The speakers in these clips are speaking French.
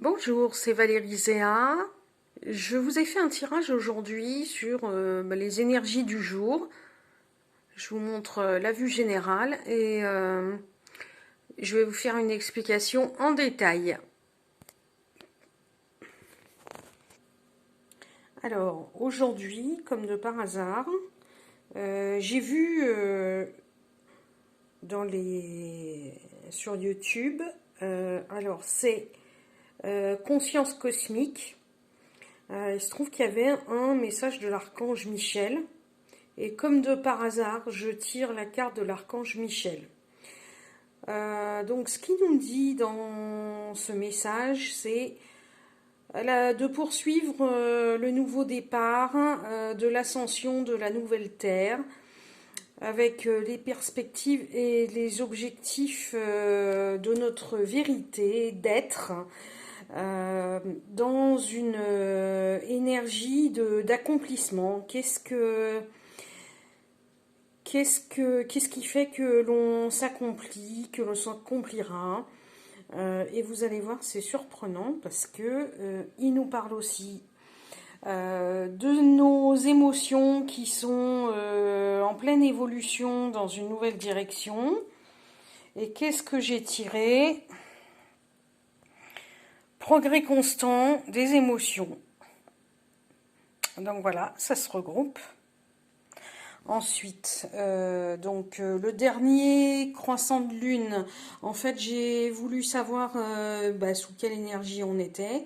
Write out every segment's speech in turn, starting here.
Bonjour, c'est Valérie Zéa. Je vous ai fait un tirage aujourd'hui sur les énergies du jour. Je vous montre la vue générale et je vais vous faire une explication en détail. Alors, aujourd'hui, comme de par hasard, j'ai vu sur YouTube, alors c'est Conscience Cosmique. Il se trouve qu'il y avait un message de l'archange Michel. Et comme de par hasard, je tire la carte de l'archange Michel. Donc ce qu'il nous dit dans ce message, c'est de poursuivre le nouveau départ, de l'ascension de la nouvelle Terre, avec les perspectives et les objectifs de notre vérité d'être, dans une énergie d'accomplissement. Qu'est-ce qui fait que l'on s'accomplit, que l'on s'accomplira. Et vous allez voir, c'est surprenant parce que il nous parle aussi de nos émotions qui sont en pleine évolution dans une nouvelle direction. Et qu'est-ce que j'ai tiré? Progrès constant des émotions. Donc voilà, ça se regroupe. Ensuite, le dernier croissant de lune, en fait j'ai voulu savoir sous quelle énergie on était.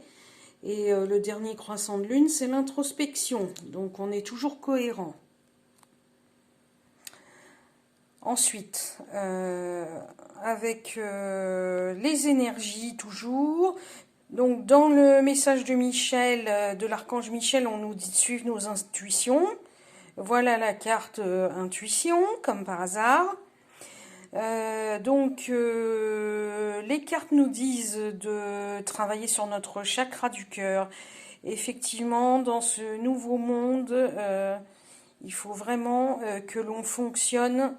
Et le dernier croissant de lune, c'est l'introspection. Donc on est toujours cohérent. Ensuite, avec les énergies toujours. Donc dans le message de Michel, de l'archange Michel, on nous dit de suivre nos intuitions. Voilà la carte intuition, comme par hasard. Les cartes nous disent de travailler sur notre chakra du cœur. Effectivement, dans ce nouveau monde, il faut vraiment que l'on fonctionne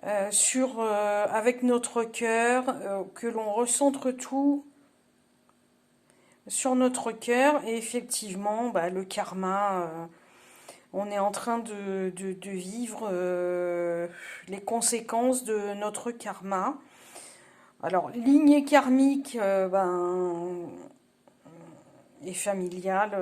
avec notre cœur, que l'on recentre tout sur notre cœur. Et effectivement, le karma... on est en train de vivre les conséquences de notre karma. Alors, lignée karmique et familiale,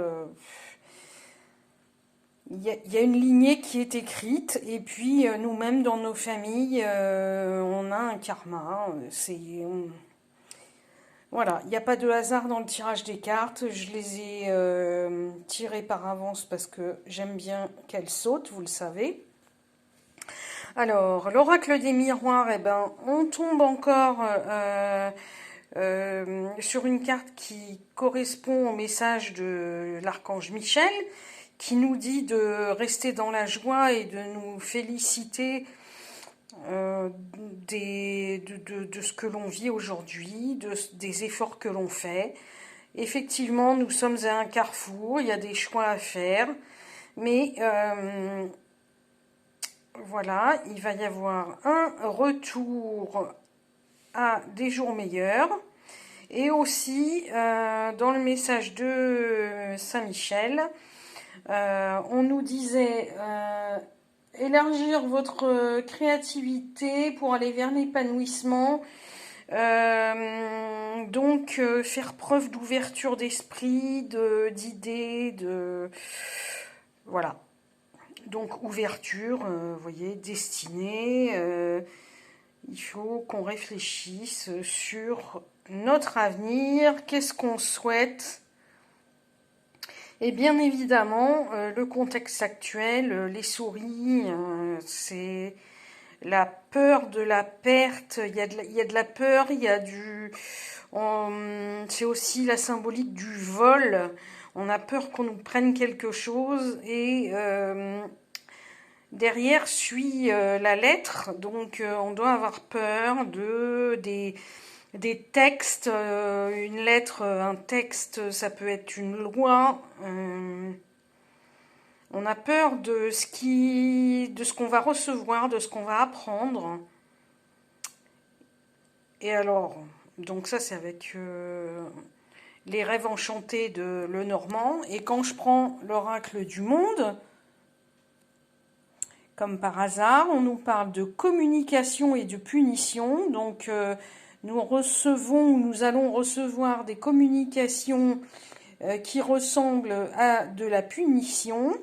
il y a une lignée qui est écrite, et puis nous-mêmes, dans nos familles, on a un karma. Voilà, il n'y a pas de hasard dans le tirage des cartes. Je les ai tirées par avance parce que j'aime bien qu'elles sautent, vous le savez. Alors, l'oracle des miroirs, on tombe encore sur une carte qui correspond au message de l'archange Michel, qui nous dit de rester dans la joie et de nous féliciter de ce que l'on vit aujourd'hui, des efforts que l'on fait. Effectivement, nous sommes à un carrefour, il y a des choix à faire, mais voilà, il va y avoir un retour à des jours meilleurs. Et aussi, dans le message de Saint-Michel, on nous disait élargir votre créativité pour aller vers l'épanouissement. Faire preuve d'ouverture d'esprit, d'idées, voilà. Donc, ouverture, vous voyez, destinée. Il faut qu'on réfléchisse sur notre avenir, qu'est-ce qu'on souhaite. Et bien évidemment, le contexte actuel, les souris, c'est la peur de la perte. Il y a de la peur, il y a c'est aussi la symbolique du vol. On a peur qu'on nous prenne quelque chose et derrière suit la lettre. Donc on doit avoir peur des textes, une lettre, un texte, ça peut être une loi. On a peur de ce qu'on va recevoir, de ce qu'on va apprendre. Et alors, donc ça c'est avec les rêves enchantés de Lenormand. Et quand je prends l'oracle du monde, comme par hasard, on nous parle de communication et de punition. Donc, nous allons recevoir des communications qui ressemblent à de la punition.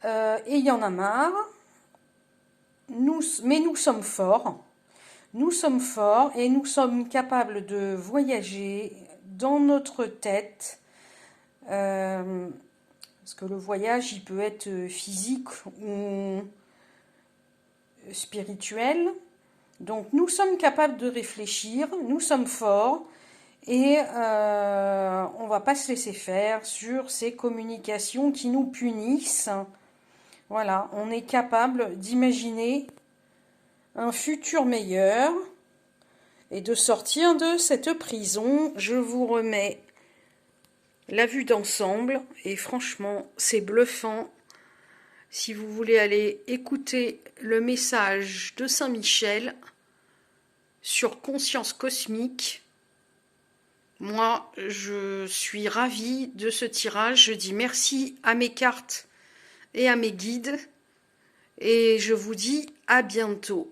Et il y en a marre. Mais nous sommes forts. Nous sommes forts et nous sommes capables de voyager dans notre tête. Parce que le voyage, il peut être physique ou spirituel. Donc nous sommes capables de réfléchir, nous sommes forts et on ne va pas se laisser faire sur ces communications qui nous punissent. Voilà, on est capable d'imaginer un futur meilleur et de sortir de cette prison. Je vous remets la vue d'ensemble et franchement, c'est bluffant. Si vous voulez aller écouter le message de Saint-Michel sur Conscience Cosmique, moi, je suis ravie de ce tirage. Je dis merci à mes cartes et à mes guides. Et je vous dis à bientôt.